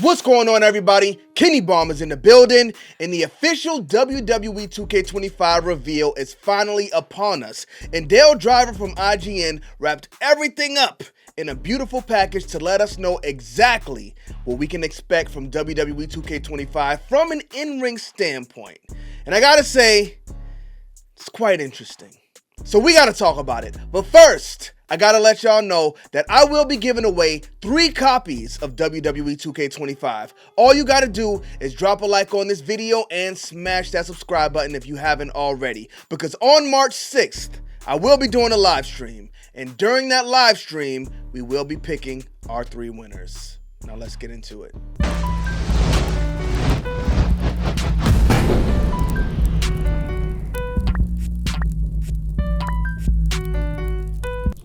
What's going on, everybody? Kennybomb is in the building, and the official WWE 2K25 reveal is finally upon us. And Dale Driver from IGN wrapped everything up in a beautiful package to let us know exactly what we can expect from WWE 2K25 from an in-ring standpoint. And I gotta say, it's quite interesting. So we gotta talk about it. But first, I gotta let y'all know that I will be giving away 3 copies of WWE 2K25. All you gotta do is drop a like on this video and smash that subscribe button if you haven't already. Because on March 6th, I will be doing a live stream. And during that live stream, we will be picking our 3 winners. Now let's get into it.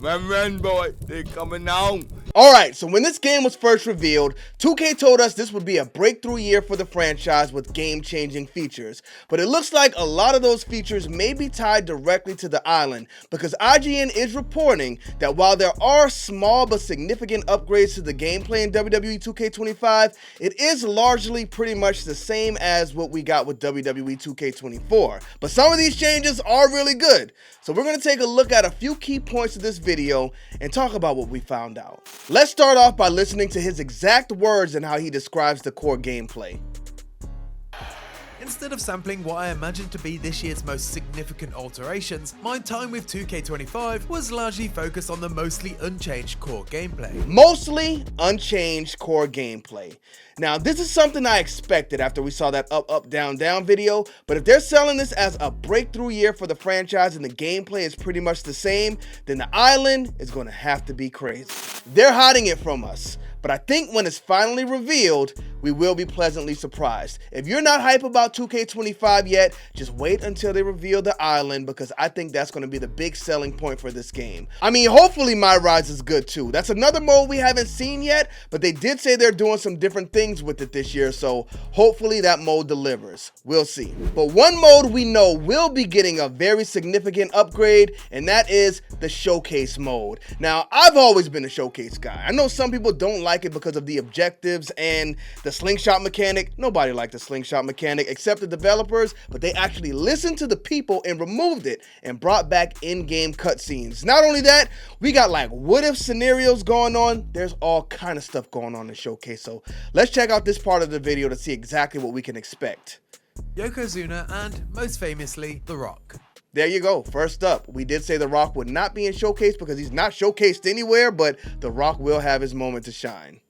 Run, boy, they coming on. Alright, so when this game was first revealed, 2K told us this would be a breakthrough year for the franchise with game-changing features. But it looks like a lot of those features may be tied directly to the island, because IGN is reporting that while there are small but significant upgrades to the gameplay in WWE 2K25, it is largely pretty much the same as what we got with WWE 2K24. But some of these changes are really good. So we're going to take a look at a few key points of this video and talk about what we found out. Let's start off by listening to his exact words and how he describes the core gameplay. Instead of sampling what I imagined to be this year's most significant alterations, my time with 2K25 was largely focused on the mostly unchanged core gameplay. Mostly unchanged core gameplay. Now, this is something I expected after we saw that up, down video, but if they're selling this as a breakthrough year for the franchise and the gameplay is pretty much the same, then the island is going to have to be crazy. They're hiding it from us, but I think when it's finally revealed, we will be pleasantly surprised. If you're not hype about 2K25 yet, just wait until they reveal the island, because I think that's going to be the big selling point for this game. I mean, hopefully My Rise is good too. That's another mode we haven't seen yet, but they did say they're doing some different things with it this year, so hopefully that mode delivers. We'll see. But one mode we know will be getting a very significant upgrade, and that is the Showcase mode. Now, I've always been a Showcase guy. I know some people don't like it because of the objectives and the slingshot mechanic. Nobody liked the slingshot mechanic except the developers, but they actually listened to the people and removed it and brought back in-game cutscenes. Not only that, we got like what-if scenarios going on. There's all kind of stuff going on in Showcase, so let's check out this part of the video to see exactly what we can expect. Yokozuna and, most famously, The Rock. There you go. First up, we did say The Rock would not be in Showcase because he's not showcased anywhere, but The Rock will have his moment to shine.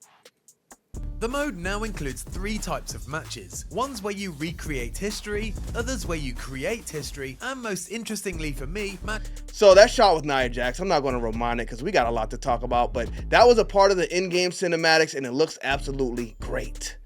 The mode now includes 3 types of matches. Ones where you recreate history, others where you create history, and most interestingly for me, So that shot with Nia Jax, I'm not going to remind it because we got a lot to talk about, but that was a part of the in-game cinematics and it looks absolutely great.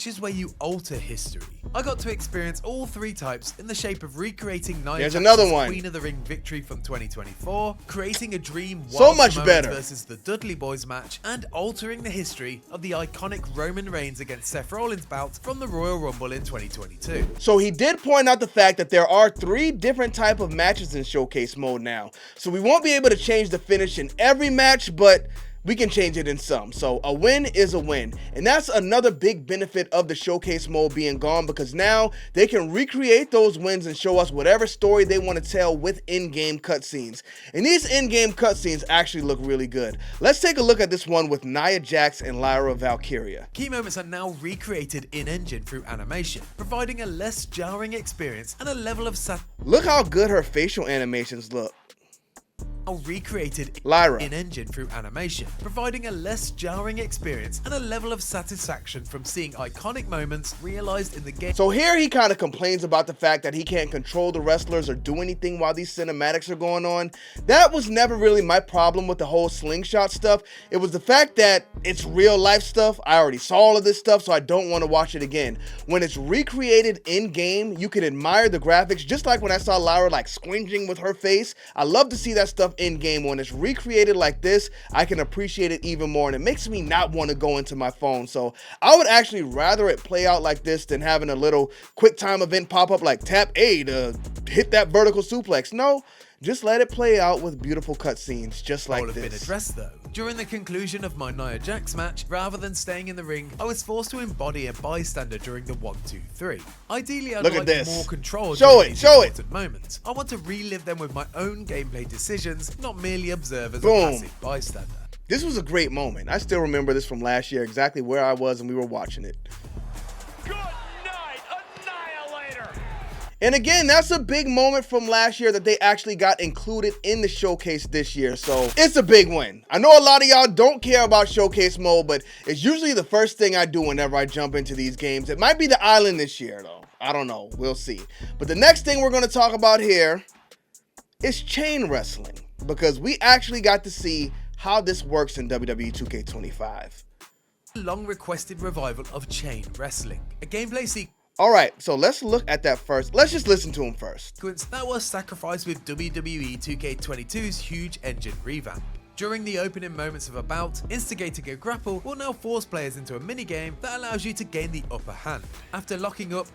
matches where you alter history. I got to experience all 3 types in the shape of recreating Nia There's Jax's another one. Queen of the Ring victory from 2024, creating a dream So much Wild better versus the Dudley Boys match, and altering the history of the iconic Roman Reigns against Seth Rollins bout from the Royal Rumble in 2022. So he did point out the fact that there are 3 different type of matches in Showcase mode now. So we won't be able to change the finish in every match, but we can change it in some. So a win is a win. And that's another big benefit of the Showcase mode being gone, because now they can recreate those wins and show us whatever story they want to tell with in-game cutscenes. And these in-game cutscenes actually look really good. Let's take a look at this one with Nia Jax and Lyra Valkyria. Key moments are now recreated in-engine through animation, providing a less jarring experience and a level of Look how good her facial animations look. recreated Lyra in-engine through animation, providing a less jarring experience and a level of satisfaction from seeing iconic moments realized in the game. So here he kind of complains about the fact that he can't control the wrestlers or do anything while these cinematics are going on. That was never really my problem with the whole slingshot stuff. It was the fact that it's real life stuff. I already saw all of this stuff, so I don't want to watch it again. When it's recreated in game, you can admire the graphics, just like when I saw Lyra like squinching with her face. I love to see that stuff in game. When it's recreated like this, I can appreciate it even more, and it makes me not want to go into my phone. So I would actually rather it play out like this than having a little quick time event pop up like tap A to hit that vertical suplex. No, just let it play out with beautiful cutscenes just like All have been this. addressed though. During the conclusion of my Nia Jax match, rather than staying in the ring, I was forced to embody a bystander during the 1, 2, 3. Ideally, I'd like more control during these important moments. I want to relive them with my own gameplay decisions, not merely observe as a passive bystander. This was a great moment. I still remember this from last year, exactly where I was and we were watching it. Good night, Annihilator! And again, that's a big moment from last year that they actually got included in the showcase this year. So it's a big win. I know a lot of y'all don't care about showcase mode, but it's usually the first thing I do whenever I jump into these games. It might be the island this year though. I don't know. We'll see. But the next thing we're going to talk about here is chain wrestling, because we actually got to see how this works in WWE 2K25. Long requested revival of chain wrestling, a gameplay Alright, so let's look at that first. Let's just listen to him first. sequence that was sacrificed with WWE 2K22's huge engine revamp. During the opening moments of a bout, instigating a grapple will now force players into a minigame that allows you to gain the upper hand. After locking up,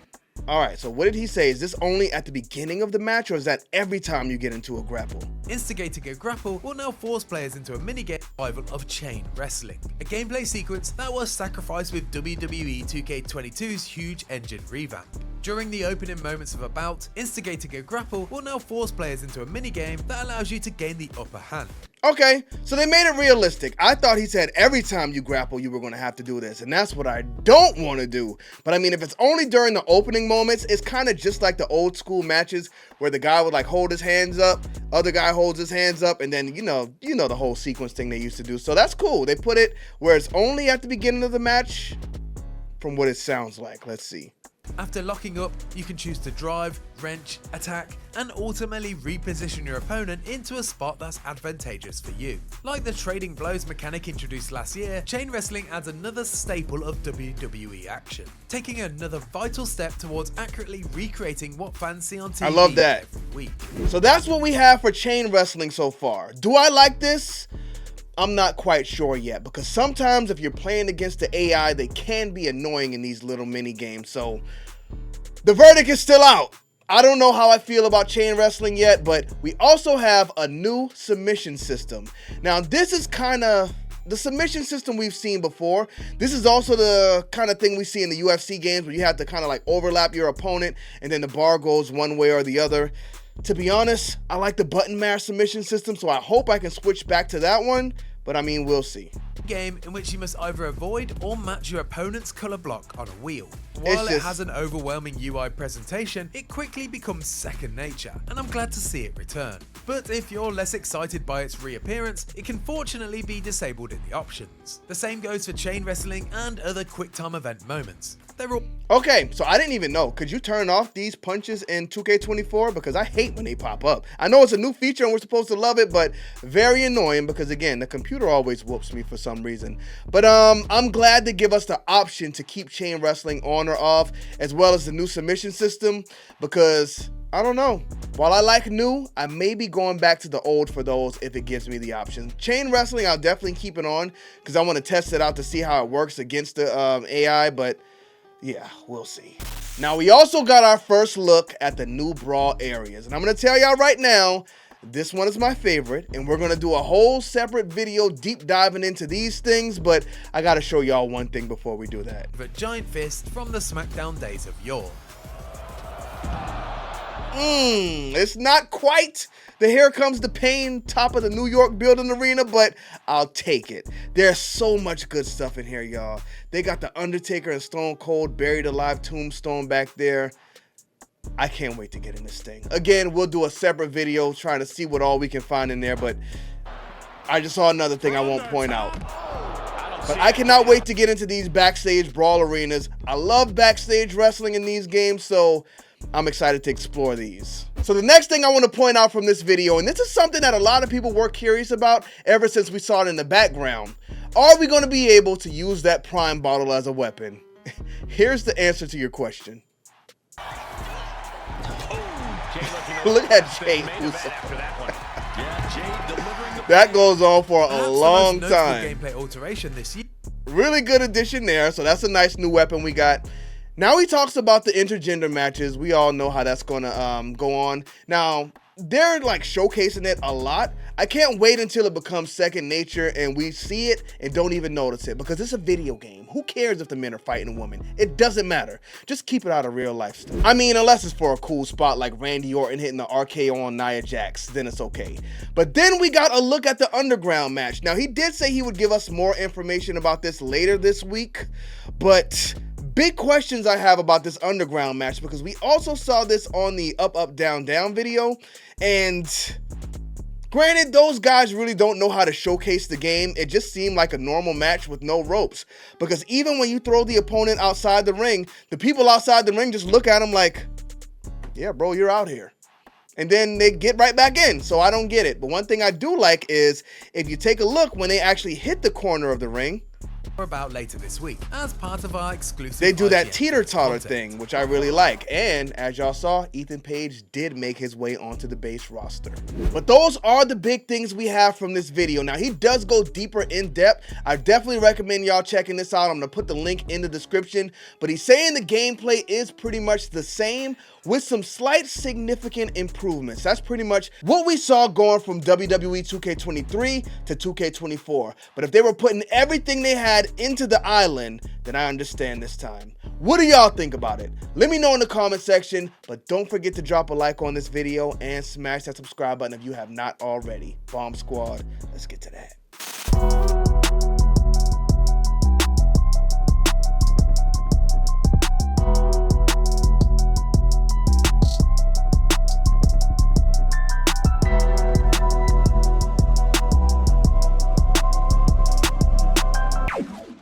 Alright, so what did he say? Is this only at the beginning of the match, or is that every time you get into a grapple? instigating a grapple will now force players into a minigame revival of chain wrestling, a gameplay sequence that was sacrificed with WWE 2K22's huge engine revamp. During the opening moments of a bout, instigating a grapple will now force players into a minigame that allows you to gain the upper hand. Okay, so they made it realistic. I thought he said every time you grapple you were going to have to do this, and that's what I don't want to do. But I mean, if it's only during the opening moments, it's kind of just like the old school matches where the guy would like hold his hands up, other guy holds his hands up, and then you know the whole sequence thing they used to do. So that's cool. They put it where it's only at the beginning of the match from what it sounds like. Let's see. After locking up, you can choose to drive, wrench, attack, and ultimately reposition your opponent into a spot that's advantageous for you. Like the trading blows mechanic introduced last year, chain wrestling adds another staple of WWE action, taking another vital step towards accurately recreating what fans see on TV. I love that. Every week. So that's what we have for chain wrestling so far. Do I like this? I'm not quite sure yet, because sometimes if you're playing against the AI, they can be annoying in these little mini games. So the verdict is still out. I don't know how I feel about chain wrestling yet, but we also have a new submission system. Now, this is kind of the submission system we've seen before. This is also the kind of thing we see in the UFC games where you have to kind of like overlap your opponent and then the bar goes one way or the other. To be honest, I like the button mash submission system, so I hope I can switch back to that one, but I mean, we'll see. Game in which you must either avoid or match your opponent's color block on a wheel. While it has an overwhelming UI presentation, it quickly becomes second nature, and I'm glad to see it return. But if you're less excited by its reappearance, it can fortunately be disabled in the options. The same goes for chain wrestling and other quick time event moments. They're all Okay, so I didn't even know. Could you turn off these punches in 2K24? Because I hate when they pop up. I know it's a new feature and we're supposed to love it, but very annoying because, again, the computer always whoops me for some reason. But I'm glad to give us the option to keep chain wrestling on or off, as well as the new submission system, because I don't know. While I like new, I may be going back to the old for those if it gives me the option. Chain wrestling, I'll definitely keep it on because I want to test it out to see how it works against the AI, but yeah, we'll see. Now, we also got our first look at the new brawl areas, and I'm going to tell y'all right now, this one is my favorite, and we're going to do a whole separate video deep diving into these things, but I got to show y'all one thing before we do that. a giant fist from the SmackDown days of yore. It's not quite the Here Comes the Pain top of the New York building arena, but I'll take it. There's so much good stuff in here, y'all. They got the Undertaker and Stone Cold buried alive tombstone back there. I can't wait to get in this thing. Again, we'll do a separate video trying to see what all we can find in there, but I just saw another thing I won't point out. But I cannot wait to get into these backstage brawl arenas. I love backstage wrestling in these games, so I'm excited to explore these. So the next thing I want to point out from this video, and this is something that a lot of people were curious about ever since we saw it in the background. Are we going to be able to use that Prime bottle as a weapon? Here's the answer to your question. Look at Jay Uso. That goes on for a long time. Gameplay alteration this year. Really good addition there. So that's a nice new weapon we got. Now he talks about the intergender matches. We all know how that's going to go on. Now, they're like showcasing it a lot. I can't wait until it becomes second nature and we see it and don't even notice it, because it's a video game. Who cares if the men are fighting a woman? It doesn't matter. Just keep it out of real life stuff. I mean, unless it's for a cool spot like Randy Orton hitting the RKO on Nia Jax, then it's okay. But then we got a look at the Underground match. Now, he did say he would give us more information about this later this week, but big questions I have about this Underground match, because we also saw this on the Up, Up, Down, Down video, and granted, those guys really don't know how to showcase the game. It just seemed like a normal match with no ropes, because even when you throw the opponent outside the ring, the people outside the ring just look at him like, yeah, bro, you're out here. And then they get right back in, so I don't get it. But one thing I do like is, if you take a look when they actually hit the corner of the ring, about later this week as part of our exclusive. They do that IGN teeter-totter content. thing, which I really like. And as y'all saw, Ethan Page did make his way onto the base roster. But those are the big things we have from this video. Now, he does go deeper in depth. I definitely recommend y'all checking this out. I'm gonna put the link in the description. But he's saying the gameplay is pretty much the same, with some slight significant improvements. That's pretty much what we saw going from WWE 2K23 to 2K24. But if they were putting everything they had into the island, then I understand this time. What do y'all think about it? Let me know in the comment section, but don't forget to drop a like on this video and smash that subscribe button if you have not already. Bomb Squad, let's get to that.